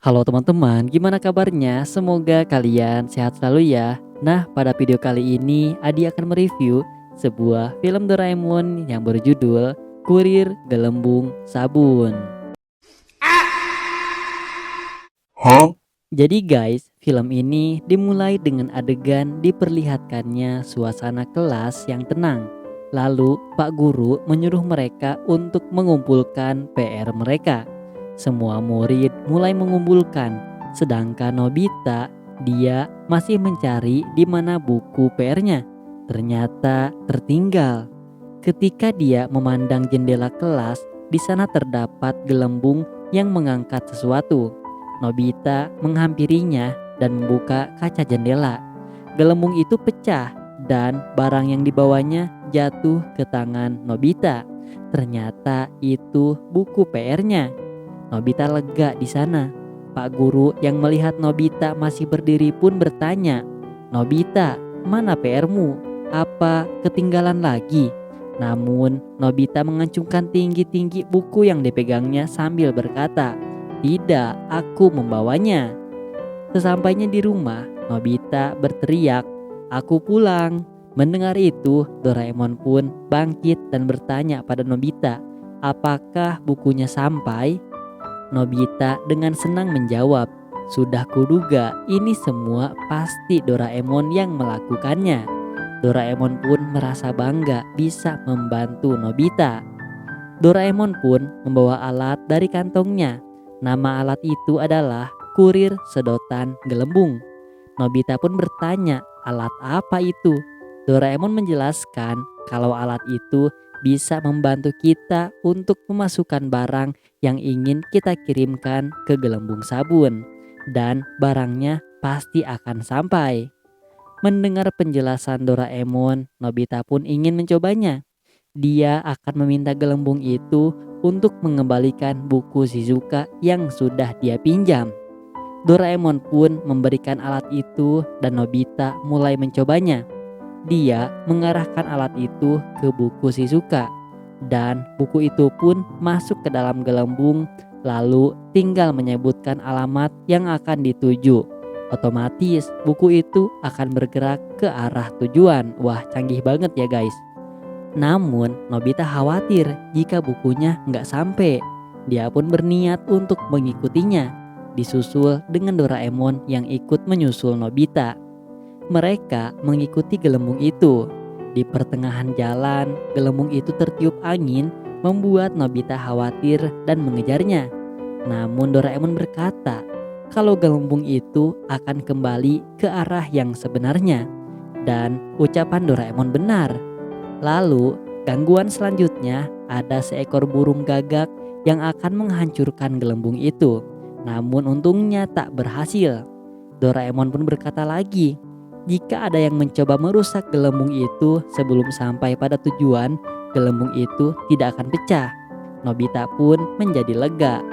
Halo teman-teman, gimana kabarnya? Semoga kalian sehat selalu ya. Nah, pada video kali ini Adi akan mereview sebuah film Doraemon yang berjudul Kurir Gelembung Sabun. Jadi guys, film ini dimulai dengan adegan diperlihatkannya suasana kelas yang tenang. Lalu Pak Guru menyuruh mereka untuk mengumpulkan PR mereka. Semua murid mulai mengumpulkan, sedangkan Nobita dia masih mencari di mana buku PR-nya. Ternyata tertinggal. Ketika dia memandang jendela kelas, di sana terdapat gelembung yang mengangkat sesuatu. Nobita menghampirinya dan membuka kaca jendela. Gelembung itu pecah dan barang yang dibawanya jatuh ke tangan Nobita. Ternyata itu buku PR-nya. Nobita lega di sana. Pak Guru yang melihat Nobita masih berdiri pun bertanya, "Nobita, mana PR-mu? Apa ketinggalan lagi?" Namun Nobita mengacungkan tinggi-tinggi buku yang dipegangnya sambil berkata, "Tidak, aku membawanya." Sesampainya di rumah, Nobita berteriak, "Aku pulang." Mendengar itu, Doraemon pun bangkit dan bertanya pada Nobita, "Apakah bukunya sampai?" Nobita dengan senang menjawab, "Sudah kuduga ini semua pasti Doraemon yang melakukannya." Doraemon pun merasa bangga bisa membantu Nobita. Doraemon pun membawa alat dari kantongnya. Nama alat itu adalah kurir sedotan gelembung. Nobita pun bertanya, "Alat apa itu?" Doraemon menjelaskan kalau alat itu bisa membantu kita untuk memasukkan barang yang ingin kita kirimkan ke gelembung sabun, dan barangnya pasti akan sampai. Mendengar penjelasan Doraemon, Nobita pun ingin mencobanya. Dia akan meminta gelembung itu untuk mengembalikan buku Shizuka yang sudah dia pinjam. Doraemon pun memberikan alat itu dan Nobita mulai mencobanya. Dia mengarahkan alat itu ke buku Shizuka dan buku itu pun masuk ke dalam gelembung, lalu tinggal menyebutkan alamat yang akan dituju. Otomatis buku itu akan bergerak ke arah tujuan. Wah, canggih banget ya guys. Namun Nobita khawatir jika bukunya nggak sampai. Dia pun berniat untuk mengikutinya, disusul dengan Doraemon yang ikut menyusul Nobita. Mereka mengikuti gelembung itu. Di pertengahan jalan, gelembung itu tertiup angin, membuat Nobita khawatir dan mengejarnya. Namun Doraemon berkata kalau gelembung itu akan kembali ke arah yang sebenarnya. Dan ucapan Doraemon benar. Lalu gangguan selanjutnya ada seekor burung gagak yang akan menghancurkan gelembung itu. Namun untungnya tak berhasil. Doraemon pun berkata lagi, jika ada yang mencoba merusak gelembung itu sebelum sampai pada tujuan, gelembung itu tidak akan pecah. Nobita pun menjadi lega.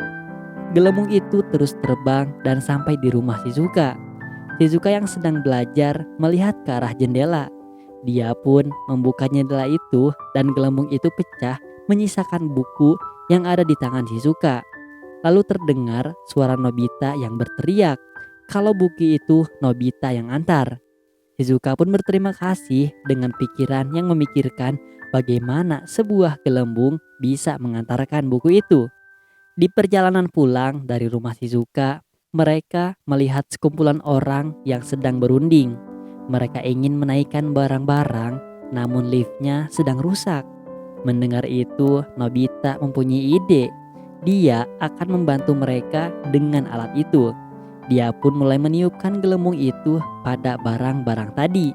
Gelembung itu terus terbang dan sampai di rumah Shizuka. Shizuka yang sedang belajar melihat ke arah jendela. Dia pun membuka jendela itu dan gelembung itu pecah menyisakan buku yang ada di tangan Shizuka. Lalu terdengar suara Nobita yang berteriak kalau buku itu Nobita yang antar. Shizuka pun berterima kasih dengan pikiran yang memikirkan bagaimana sebuah gelembung bisa mengantarkan buku itu. Di perjalanan pulang dari rumah Shizuka, mereka melihat sekumpulan orang yang sedang berunding. Mereka ingin menaikkan barang-barang, namun liftnya sedang rusak. Mendengar itu, Nobita mempunyai ide. Dia akan membantu mereka dengan alat itu. Dia pun mulai meniupkan gelembung itu pada barang-barang tadi.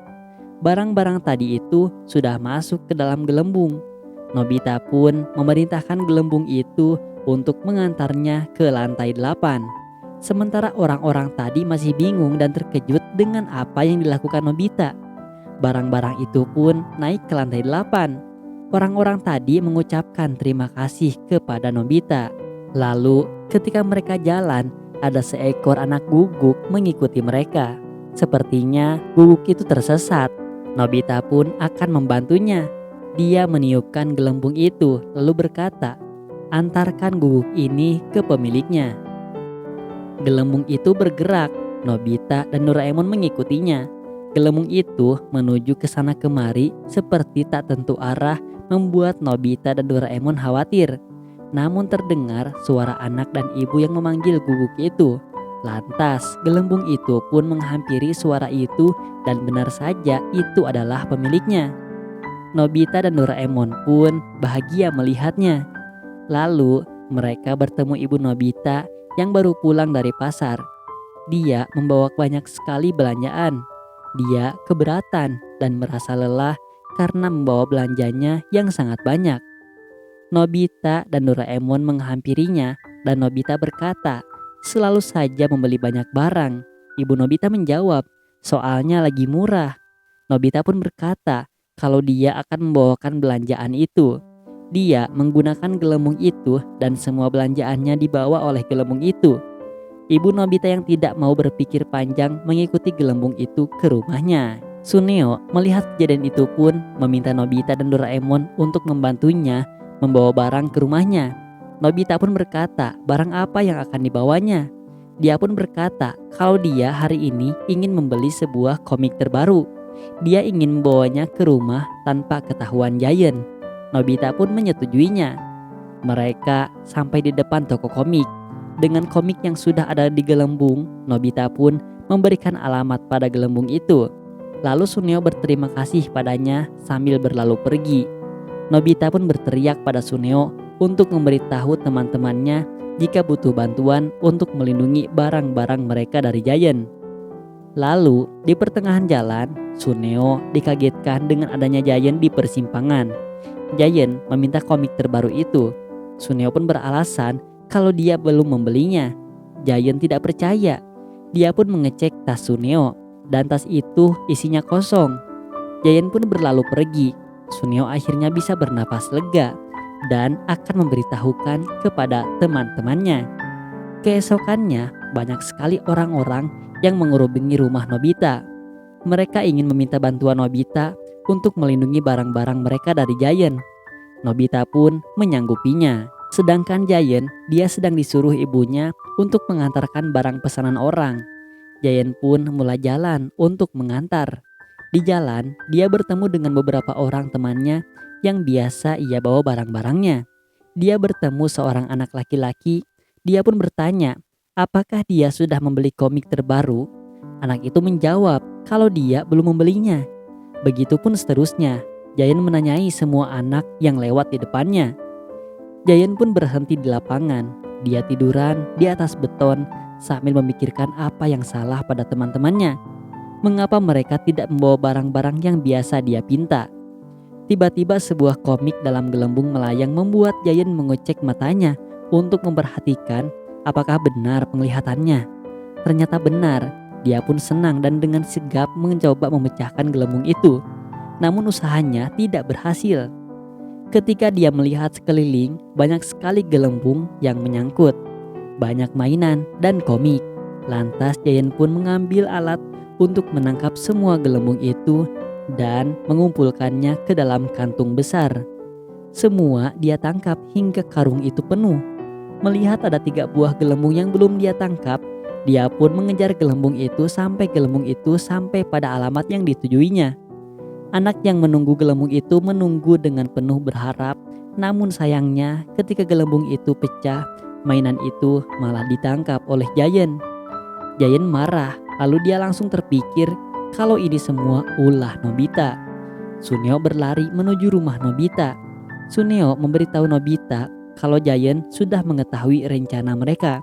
Barang-barang tadi itu sudah masuk ke dalam gelembung. Nobita pun memerintahkan gelembung itu untuk mengantarnya ke lantai 8. Sementara orang-orang tadi masih bingung dan terkejut dengan apa yang dilakukan Nobita. Barang-barang itu pun naik ke lantai 8. Orang-orang tadi mengucapkan terima kasih kepada Nobita. Lalu ketika mereka jalan, ada seekor anak guguk mengikuti mereka. Sepertinya guguk itu tersesat. Nobita pun akan membantunya. Dia meniupkan gelembung itu lalu berkata, "Antarkan guguk ini ke pemiliknya." Gelembung itu bergerak. Nobita dan Doraemon mengikutinya. Gelembung itu menuju ke sana kemari seperti tak tentu arah, membuat Nobita dan Doraemon khawatir. Namun terdengar suara anak dan ibu yang memanggil guguk itu. Lantas gelembung itu pun menghampiri suara itu, dan benar saja itu adalah pemiliknya. Nobita dan Doraemon pun bahagia melihatnya. Lalu mereka bertemu ibu Nobita yang baru pulang dari pasar. Dia membawa banyak sekali belanjaan. Dia keberatan dan merasa lelah karena membawa belanjanya yang sangat banyak. Nobita dan Doraemon menghampirinya dan Nobita berkata, "Selalu saja membeli banyak barang." Ibu Nobita menjawab, "Soalnya lagi murah." Nobita pun berkata kalau dia akan membawakan belanjaan itu. Dia menggunakan gelembung itu dan semua belanjaannya dibawa oleh gelembung itu. Ibu Nobita yang tidak mau berpikir panjang mengikuti gelembung itu ke rumahnya. Suneo melihat kejadian itu pun meminta Nobita dan Doraemon untuk membantunya membawa barang ke rumahnya. Nobita pun berkata barang apa yang akan dibawanya. Dia pun berkata kalau dia hari ini ingin membeli sebuah komik terbaru. Dia ingin membawanya ke rumah tanpa ketahuan Giant. Nobita pun menyetujuinya. Mereka sampai di depan toko komik. Dengan komik yang sudah ada di gelembung, Nobita pun memberikan alamat pada gelembung itu. Lalu Suneo berterima kasih padanya sambil berlalu pergi. Nobita pun berteriak pada Suneo untuk memberitahu teman-temannya jika butuh bantuan untuk melindungi barang-barang mereka dari Giant. Lalu di pertengahan jalan, Suneo dikagetkan dengan adanya Giant di persimpangan. Giant meminta komik terbaru itu. Suneo pun beralasan kalau dia belum membelinya. Giant tidak percaya. Dia pun mengecek tas Suneo dan tas itu isinya kosong. Giant pun berlalu pergi. Suneo akhirnya bisa bernapas lega dan akan memberitahukan kepada teman-temannya. Keesokannya banyak sekali orang-orang yang mengerubungi rumah Nobita. Mereka ingin meminta bantuan Nobita untuk melindungi barang-barang mereka dari Giant. Nobita pun menyanggupinya. Sedangkan Giant, dia sedang disuruh ibunya untuk mengantarkan barang pesanan orang. Giant pun mulai jalan untuk mengantar. Di jalan, dia bertemu dengan beberapa orang temannya yang biasa ia bawa barang-barangnya. Dia bertemu seorang anak laki-laki. Dia pun bertanya, apakah dia sudah membeli komik terbaru? Anak itu menjawab kalau dia belum membelinya. Begitupun seterusnya. Giant menanyai semua anak yang lewat di depannya. Giant pun berhenti di lapangan. Dia tiduran di atas beton sambil memikirkan apa yang salah pada teman-temannya. Mengapa mereka tidak membawa barang-barang yang biasa dia pinta? Tiba-tiba sebuah komik dalam gelembung melayang membuat Giant mengocek matanya untuk memperhatikan apakah benar penglihatannya. Ternyata benar. Dia pun senang dan dengan sigap mencoba memecahkan gelembung itu. Namun usahanya tidak berhasil. Ketika dia melihat sekeliling, banyak sekali gelembung yang menyangkut. Banyak mainan dan komik. Lantas Giant pun mengambil alat untuk menangkap semua gelembung itu dan mengumpulkannya ke dalam kantung besar. Semua dia tangkap hingga karung itu penuh. Melihat ada 3 buah gelembung yang belum dia tangkap, dia pun mengejar gelembung itu sampai pada alamat yang ditujuinya. Anak yang menunggu gelembung itu menunggu dengan penuh berharap. Namun sayangnya ketika gelembung itu pecah, mainan itu malah ditangkap oleh Giant. Giant marah, lalu dia langsung terpikir kalau ini semua ulah Nobita. Suneo berlari menuju rumah Nobita. Suneo memberitahu Nobita kalau Giant sudah mengetahui rencana mereka.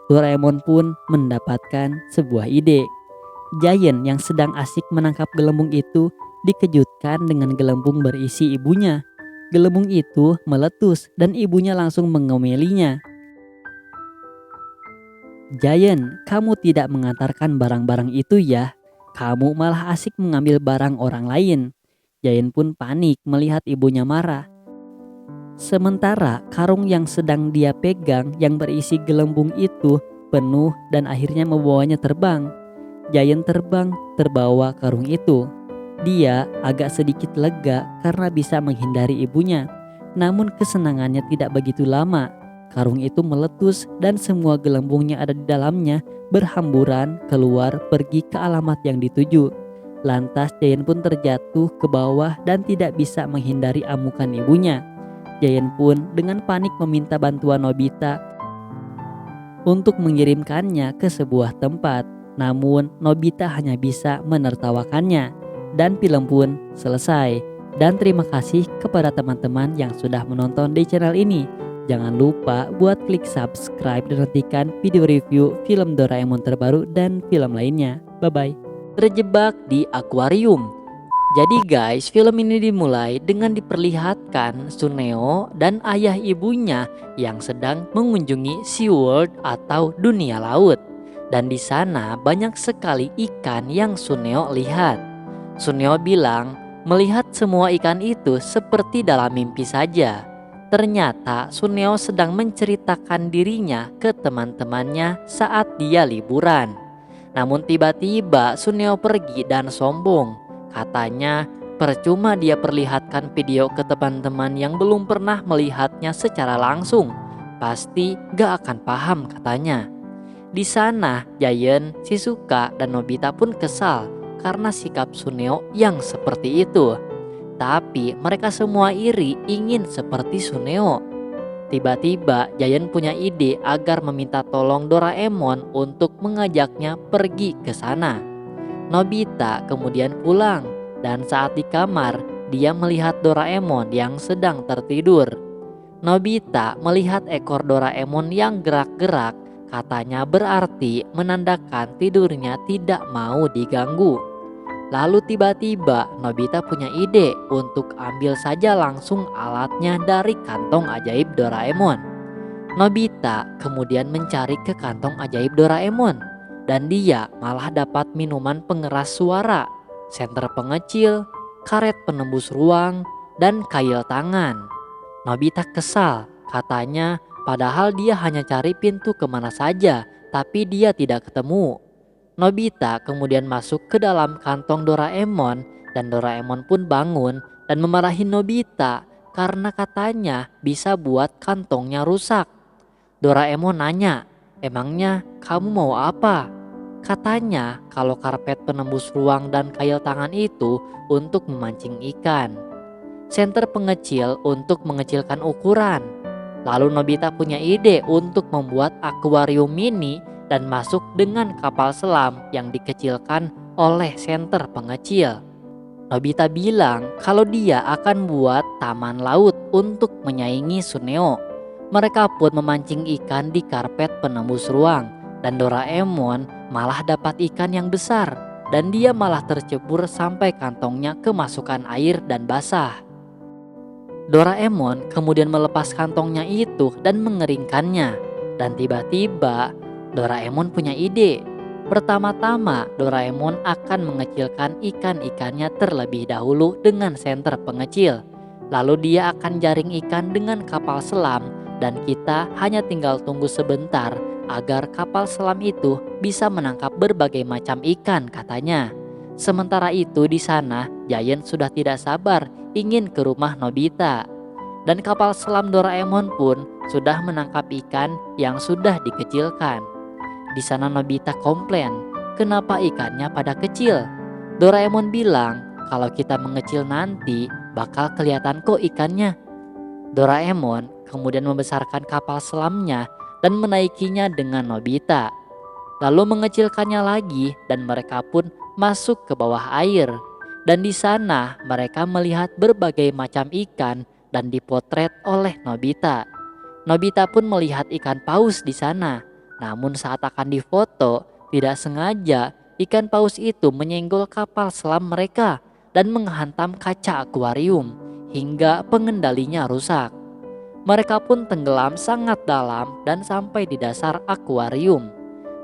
Doraemon pun mendapatkan sebuah ide. Giant yang sedang asik menangkap gelembung itu dikejutkan dengan gelembung berisi ibunya. Gelembung itu meletus dan ibunya langsung mengomelinya. "Giant, kamu tidak mengantarkan barang-barang itu ya? Kamu malah asik mengambil barang orang lain." Giant pun panik melihat ibunya marah. Sementara karung yang sedang dia pegang yang berisi gelembung itu penuh dan akhirnya membawanya terbang. Giant terbang terbawa karung itu. Dia agak sedikit lega karena bisa menghindari ibunya. Namun kesenangannya tidak begitu lama. karung itu meletus dan semua gelembungnya ada di dalamnya berhamburan keluar pergi ke alamat yang dituju. Lantas Giant pun terjatuh ke bawah dan tidak bisa menghindari amukan ibunya. Giant pun dengan panik meminta bantuan Nobita untuk mengirimkannya ke sebuah tempat. Namun Nobita hanya bisa menertawakannya dan film pun selesai. Dan terima kasih kepada teman-teman yang sudah menonton di channel ini. Jangan lupa buat klik subscribe dan nantikan video review film Doraemon terbaru dan film lainnya. Bye-bye. Terjebak di akuarium. Jadi guys, film ini dimulai dengan diperlihatkan Suneo dan ayah ibunya yang sedang mengunjungi SeaWorld atau dunia laut. Dan di sana banyak sekali ikan yang Suneo lihat. Suneo bilang melihat semua ikan itu seperti dalam mimpi saja. Ternyata Suneo sedang menceritakan dirinya ke teman-temannya saat dia liburan. Namun tiba-tiba Suneo pergi dan sombong. Katanya percuma dia perlihatkan video ke teman-teman yang belum pernah melihatnya secara langsung. Pasti gak akan paham katanya. Di sana Giant, Shizuka, dan Nobita pun kesal karena sikap Suneo yang seperti itu. Tapi mereka semua iri ingin seperti Suneo. Tiba-tiba Giant punya ide agar meminta tolong Doraemon untuk mengajaknya pergi ke sana. Nobita kemudian pulang dan saat di kamar dia melihat Doraemon yang sedang tertidur. Nobita melihat ekor Doraemon yang gerak-gerak, katanya berarti menandakan tidurnya tidak mau diganggu. Lalu tiba-tiba Nobita punya ide untuk ambil saja langsung alatnya dari kantong ajaib Doraemon. Nobita kemudian mencari ke kantong ajaib Doraemon dan dia malah dapat minuman pengeras suara, senter pengecil, karet penembus ruang, dan kail tangan. Nobita kesal, katanya padahal dia hanya cari pintu kemana saja, tapi dia tidak ketemu. Nobita kemudian masuk ke dalam kantong Doraemon dan Doraemon pun bangun dan memarahi Nobita karena katanya bisa buat kantongnya rusak. Doraemon nanya, emangnya kamu mau apa? Katanya kalau karpet penembus ruang dan kail tangan itu untuk memancing ikan. Senter pengecil untuk mengecilkan ukuran. Lalu Nobita punya ide untuk membuat akuarium mini dan masuk dengan kapal selam yang dikecilkan oleh senter pengecil. Nobita bilang kalau dia akan buat taman laut untuk menyaingi Suneo. Mereka pun memancing ikan di karpet penembus ruang dan Doraemon malah dapat ikan yang besar dan dia malah tercebur sampai kantongnya kemasukan air dan basah. Doraemon kemudian melepas kantongnya itu dan mengeringkannya dan tiba-tiba Doraemon punya ide. Pertama-tama Doraemon akan mengecilkan ikan-ikannya terlebih dahulu dengan senter pengecil. Lalu dia akan jaring ikan dengan kapal selam dan kita hanya tinggal tunggu sebentar agar kapal selam itu bisa menangkap berbagai macam ikan katanya. Sementara itu di sana Giant sudah tidak sabar ingin ke rumah Nobita. Dan kapal selam Doraemon pun sudah menangkap ikan yang sudah dikecilkan. Di sana Nobita komplain, kenapa ikannya pada kecil? Doraemon bilang, kalau kita mengecil nanti bakal kelihatan kok ikannya. Doraemon kemudian membesarkan kapal selamnya dan menaikinya dengan Nobita. Lalu mengecilkannya lagi dan mereka pun masuk ke bawah air. Dan di sana mereka melihat berbagai macam ikan dan dipotret oleh Nobita. Nobita pun melihat ikan paus di sana. Namun saat akan difoto, tidak sengaja ikan paus itu menyenggol kapal selam mereka dan menghantam kaca akuarium hingga pengendalinya rusak. Mereka pun tenggelam sangat dalam dan sampai di dasar akuarium.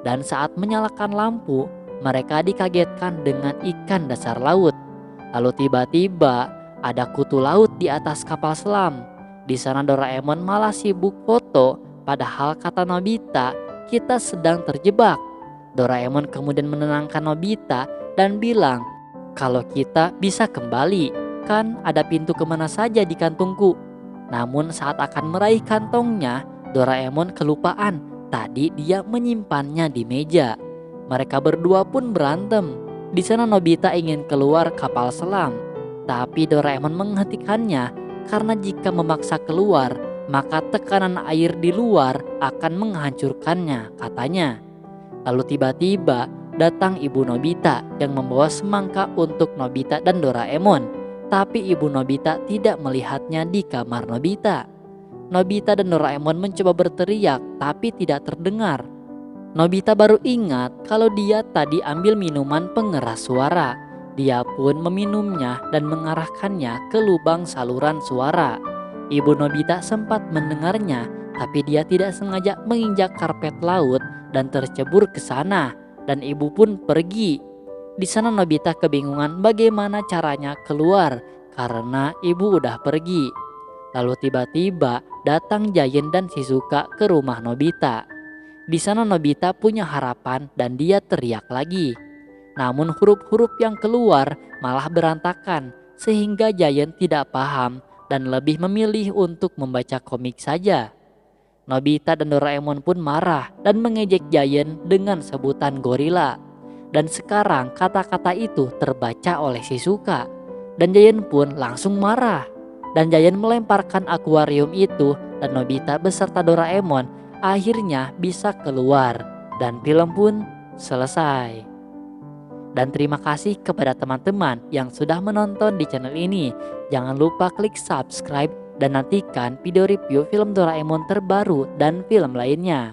Dan saat menyalakan lampu, mereka dikagetkan dengan ikan dasar laut. Lalu tiba-tiba ada kutu laut di atas kapal selam. Di sana Doraemon malah sibuk foto, padahal kata Nobita, kita sedang terjebak. Doraemon kemudian menenangkan Nobita dan bilang, kalau kita bisa kembali, kan ada pintu kemana saja di kantungku. Namun saat akan meraih kantongnya, Doraemon kelupaan tadi dia menyimpannya di meja. Mereka berdua pun berantem. Di sana Nobita ingin keluar kapal selam, tapi Doraemon menghentikannya karena jika memaksa keluar, maka tekanan air di luar akan menghancurkannya, katanya. Lalu tiba-tiba datang ibu Nobita yang membawa semangka untuk Nobita dan Doraemon. Tapi ibu Nobita tidak melihatnya di kamar Nobita. Nobita dan Doraemon mencoba berteriak tapi tidak terdengar. Nobita baru ingat kalau dia tadi ambil minuman pengeras suara. Dia pun meminumnya dan mengarahkannya ke lubang saluran suara. Ibu Nobita sempat mendengarnya, tapi dia tidak sengaja menginjak karpet laut dan tercebur ke sana, dan ibu pun pergi. Di sana Nobita kebingungan bagaimana caranya keluar karena ibu udah pergi. Lalu tiba-tiba datang Giant dan Shizuka ke rumah Nobita. Di sana Nobita punya harapan dan dia teriak lagi. Namun huruf-huruf yang keluar malah berantakan sehingga Giant tidak paham dan lebih memilih untuk membaca komik saja. Nobita dan Doraemon pun marah dan mengejek Giant dengan sebutan gorila. Dan sekarang kata-kata itu terbaca oleh Shizuka. Dan Giant pun langsung marah. Dan Giant melemparkan akuarium itu dan Nobita beserta Doraemon akhirnya bisa keluar dan film pun selesai. Dan terima kasih kepada teman-teman yang sudah menonton di channel ini. Jangan lupa klik subscribe dan nantikan video review film Doraemon terbaru dan film lainnya.